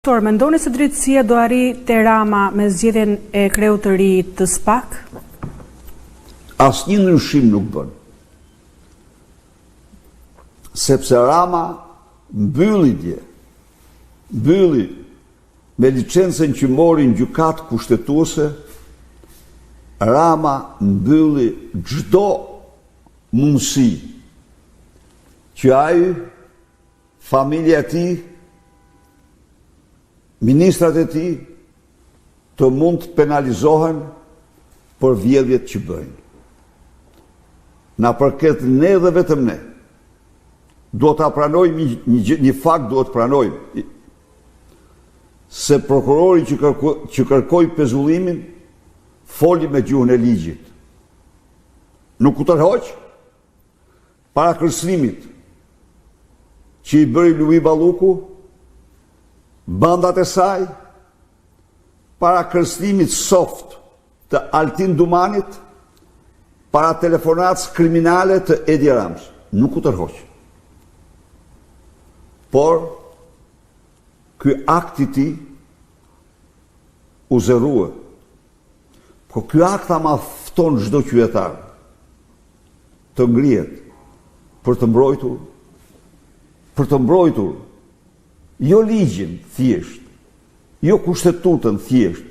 Mendoni se drejtësia do arri te Rama me zgjedhjen e kreut të ri të SPAK? Asnjë ndryshim nuk bën. Sepse Rama mbylli me licencën që mori në gjykatë kushtetuese, Rama mbylli çdo mundësi që ai, familja e tij, ministrat e tij të mund të penalizohen për vjedhjet që bëjnë. Na përket ne dhe vetëm ne. Duhet ta pranojmë një fakt, duhet të pranojmë se prokurori që kërkoi pezullimin foli me gjuhën e ligjit. Nuk u tërhoq para kërcënimit që i bëri Luvi Balluku, bandat e saj, para kërcënimit soft të Altin Dumanit, para telefonatës kriminale të Edi Rams. Nuk u tërhoq. Por, ky akt i tij u zerua. Po ky akt ama fton çdo qytetar të ngrihet për të mbrojtur jo ligjin thjesht, jo kushtetutën thjesht,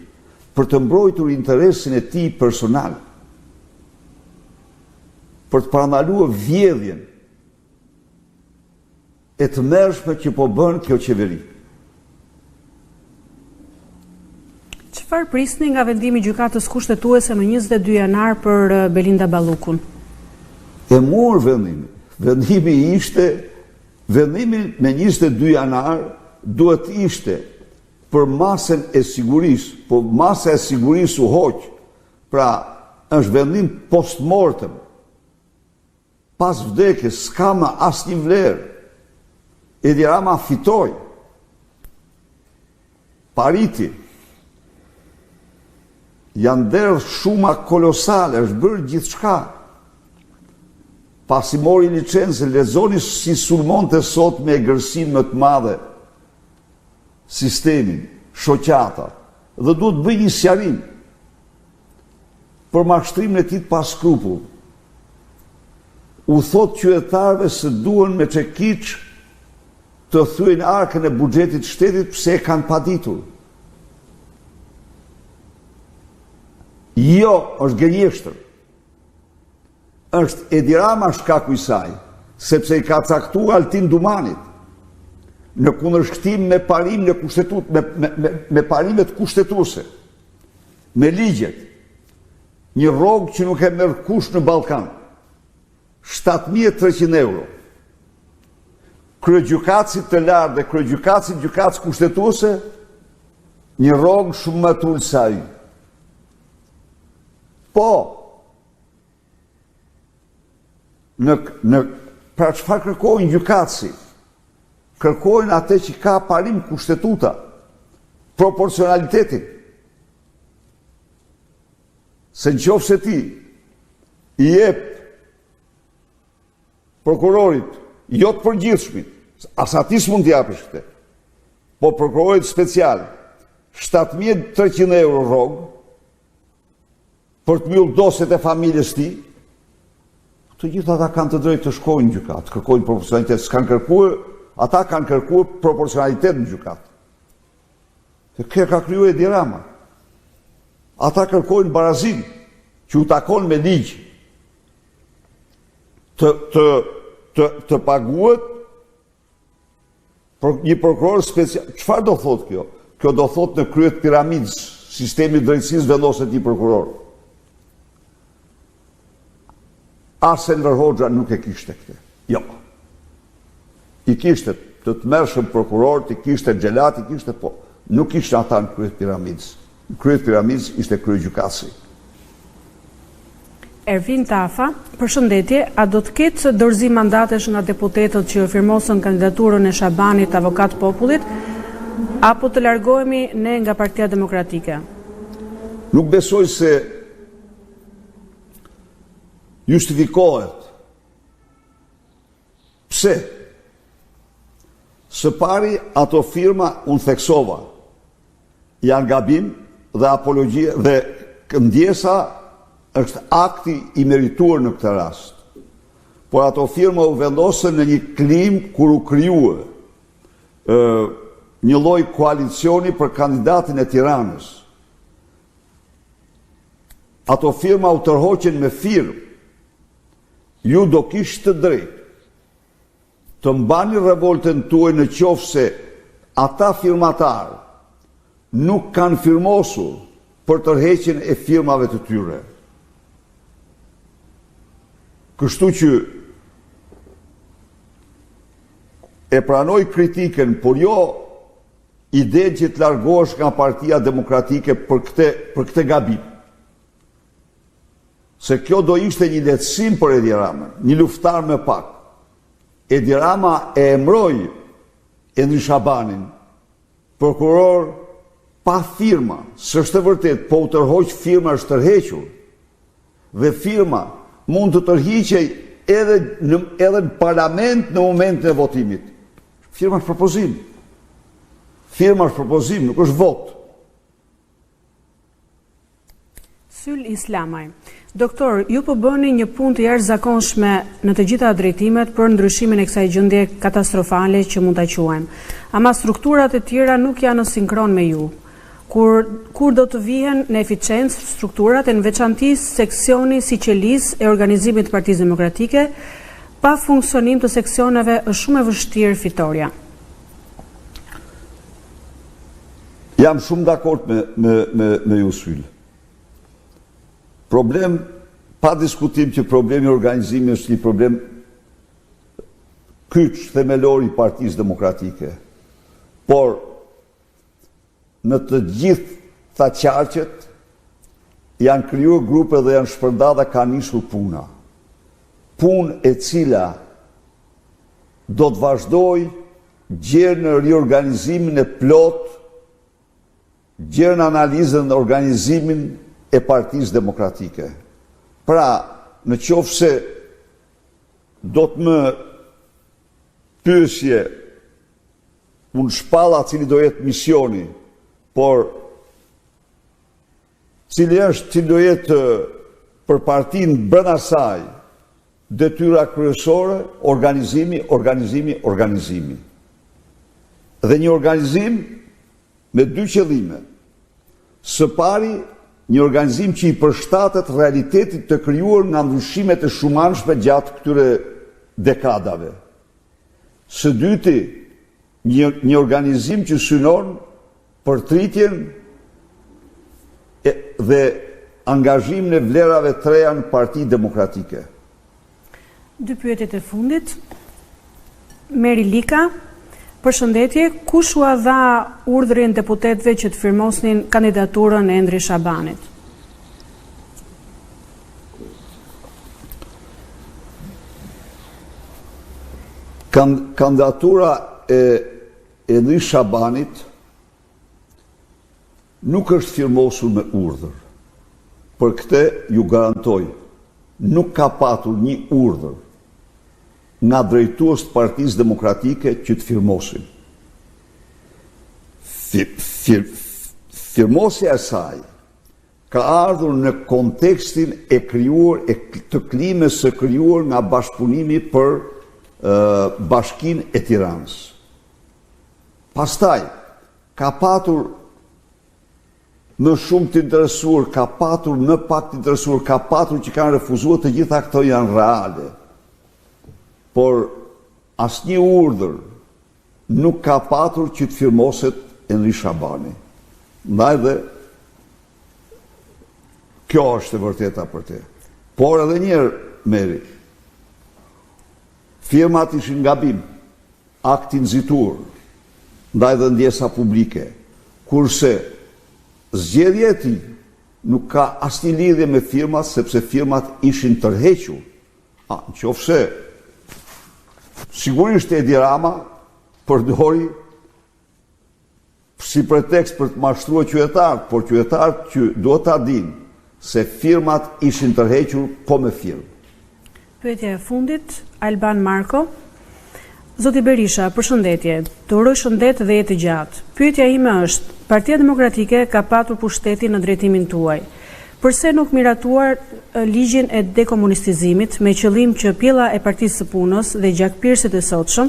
për të mbrojtur interesin e tij personal, për të parandaluar vjedhjen e të mërshme që po bën kjo qeveri. Çfarë prisni nga vendimi i gjykatës kushtetuese më 22 janar për Belinda Ballukun? E mor vendimin. Vendimi me 22 janar duhet ishte për masën e sigurisë, po masa e sigurisë u hoq, pra është vendim post-mortem, pas vdekjes, s'ka më asnjë vlerë. Edi Rama fitoi, pariti, janë derë shuma kolosale, është bërë gjithçka. Pasi mori licencën, lexoni si sulmonte sot me egërsinë më të madhe sistemin, shoqata, dhe duhet bëj një sqarim për mashtrimin e tij pa skrupull. U thot qytetarëve se duhen me çekiç të thyejnë arkën e buxhetit shtetit pse e kanë paditur. Jo, është gënjeshtër. Është Edi Rama shkaku i saj, sepse i ka caktuar Altin Dumanit në kundërshtim me parim në me parimet kushtetuese, me ligjet, një rrogë që nuk e merr kush në Ballkan, 7.300 euro. Kryegjykatësit të lartë dhe gjykatës kushtetuese, një rrogë shumë më të ulë se ai. Po, pra çfarë kërkojnë gjykatësi? Kërkojnë atë që ka parim kushtetuta, proporcionalitetin. Se nëse ti i jep prokurorit, jo të përgjithshmit, as atij s'mund t'i japësh këtë, po prokurorit special, 7.300 euro rrogë, për të mbyllur dosjet e familjes tij, të gjithë ata kanë të drejtë të shkojnë në gjykatë, kërkojnë proporcionalitet, ata kanë kërkuar proporcionalitet në gjykatë. Se kjo ka krijuar Edi Rama. Ata kërkojnë barazin, që u takon me ligj. Të paguhet për një prokuror special. Çfarë do thotë kjo? Kjo do thotë në krye të piramidës, sistemi i drejtësisë vendoset një prokuror. Arsenal Hoxha nuk e kishte këtë. Jo. I kishte të mërshëm prokuror, i kishte xhelat, i kishte po. Nuk ishte ata në krye të piramidës. Në krye të piramidës ishte kryegjykatësi. Ervin Tafa, përshëndetje, a do të ketë dorëzim mandatesh nga deputetët që firmosën kandidaturën e Shabanit, avokat popullit, apo të largohemi ne nga Partia Demokratike? Nuk besoj se justifikohet. Pse? Së pari, ato firma unë theksova, janë gabim dhe apologjia dhe ndjesa është akti i merituar në këtë rast. Por ato firma u vendosën në një klim kur u krijuar një lloj koalicioni për kandidatin e Tiranës. Ato firma u tërhoqen me firmë. Ju do kishtë të drejtë të mbani revoltën tuaj në qoftë se ata firmatarë nuk kanë firmosur për tërheqjen e firmave të tyre. Kështu që e pranoj kritiken, por jo idenë që të largohesh nga Partia Demokratike për këtë gabim. Se kjo do ishte një lehtësim për Edi Ramën, një luftar me pak. Edi Rama e emroi Endri Shabanin, prokuror pa firma, s'është e vërtet, po u tërhoq firma është tërhequr. Dhe firma mund të tërhiqej edhe në parlament në momentin e votimit. Firma është propozim. Firma është propozim, nuk është vot. Syl Islamaj. Doktor, ju po bëni një punë të jashtëzakonshme në të gjitha drejtimet për ndryshimin e kësaj gjendje katastrofale që mund ta quajmë. Ama strukturat e tjera nuk janë në sinkron me ju. Kur do të vihen në eficiencë strukturat e në veçanti seksioni siçelis e organizimit të Partisë Demokratike, pa funksionim të seksioneve është shumë e vështirë fitoria. Jam shumë dakord me ju Syl. Problem, pa diskutim që problemi organizimi është një problem kyç themelor i Partisë Demokratike. Por, në të gjitha qarqet, janë krijuar grupe dhe janë shpërndarë dhe ka nisur puna. Punë e cila do të vazhdoj gjerë në riorganizimin e plot, gjerë në analizën dhe organizimin e Partisë Demokratike. Pra, në qoftë se do të më pyesje unë shpalla cili do jetë misioni, por cili do jetë për partinë brenda saj detyra kryesore, organizimi. Dhe një organizim me dy qëllime. Së pari, një organizim që i përshtatet realitetit të krijuar nga ndryshimet e shumanshme gjatë këtyre dekadave. Së dyti, një organizim që synon përtritjen dhe angazhimin e vlerave të reja në Parti Demokratike. Dy pyetjet e fundit. Meri Lika, përshëndetje, kush u dha urdhrin deputetëve që të firmosnin kandidaturën e Endri Shabanit? Kandidatura e Endri Shabanit nuk është firmosur me urdhër. Për këtë ju garantoj, nuk ka patur një urdhër nga drejtues të Partisë Demokratike që të firmosin. Firmosja e saj ka ardhur në kontekstin e krijuar të klimës së krijuar nga bashkëpunimi për Bashkinë e Tiranës. Pastaj ka patur më shumë të interesuar, ka patur më pak të interesuar, ka patur që kanë refuzuar, të gjitha këto janë reale. Por asnjë urdhër nuk ka patur që të firmoset Endri Shabani. Ndaj dhe kjo është e vërteta për te. Por edhe njerë, Meri, firmat ishin gabim, akti nxitur, ndaj dhe ndjesa publike, kurse zgjedhja e tij nuk ka asnjë lidhje me firmat, sepse firmat ishin tërhequr. Nëse sigurisht Edi Rama përdori si pretekst për të mashtruar qytetarët, por qytetarët që duhet ta dinë se firmat ishin tërhequr po me firmë. Pyetja e fundit, Alban Marko. Zoti Berisha, përshëndetje. Të uroj shëndet dhe jetë gjatë. Pyetja ime është, Partia Demokratike ka patur pushtetin në drejtimin tuaj. Përse nuk miratuar ligjin e dekomunistizimit me qëllim që pjella e Partisë së Punës dhe gjakpirësit e sotshëm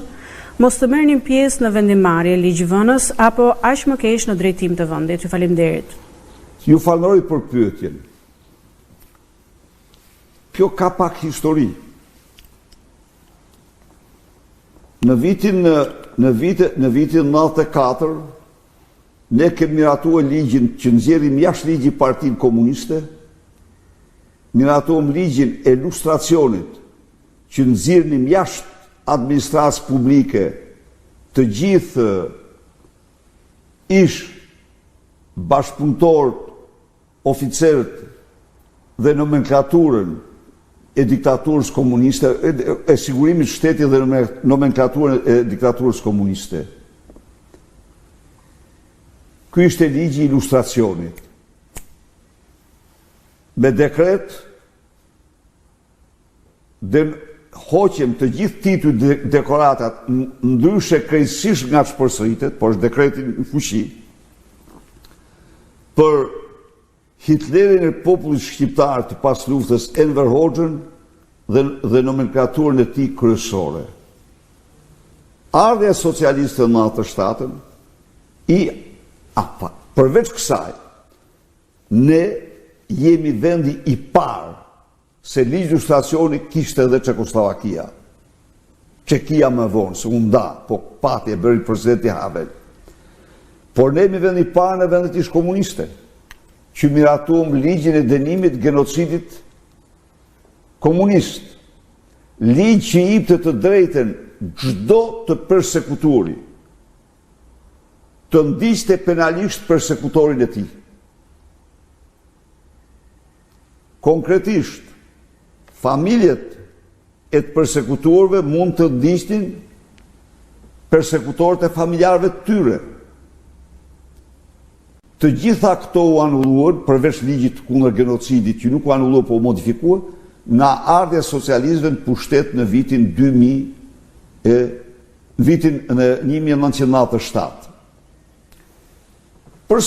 mos të merrnin pjesë në vendimarrje ligjvënës apo aq më keq në drejtim të vendit? Ju faleminderit. Ju falenderoj për pyetjen. Kjo ka pak histori. Në vitin 94 ne kemi miratuar ligjin që nxjerrim jashtë ligjit Partinë Komuniste, miratuam ligjin e lustracionit që nxjerrim jashtë administratës publike të gjithë ish bashkëpunëtorët, oficerët dhe nomenklaturën e diktaturës komuniste, e sigurimit shtetit dhe nomenklaturën e diktaturës komuniste. Ky ishte ligji i ilustracionit. Me dekret hoqem të gjithë titujt dekoratat ndryshe krejtësisht nga shpërsëritet, por është dekretin në fuqi, për Hitlerin e popullit shqiptar të pas luftës Enver Hoxhën dhe nomenklaturën e tij kryesore. Ardhja socialiste në 97-ën përveç kësaj, ne jemi vendi i parë se ligji i lustracionit kishte edhe Çekoslovakia. Çekia më vonë, se u nda, po pati e bëri presidenti Havel. Por ne jemi vendi i parë në vendet ish komuniste, që miratuam ligjin e dënimit genocidit komunist. Ligj që i jepte të drejtën çdo të persekutori të ndiqte penalisht persekutorin e tij. Konkretisht, familjet e të persekutorëve mund të ndiqnin persekutorët e familjarëve të tyre. Të gjitha këto u anulluan, përveç ligjit kundër genocidit që nuk u anulluan po u modifikuan, nga ardhja e socialistëve në pushtet në vitin 1997.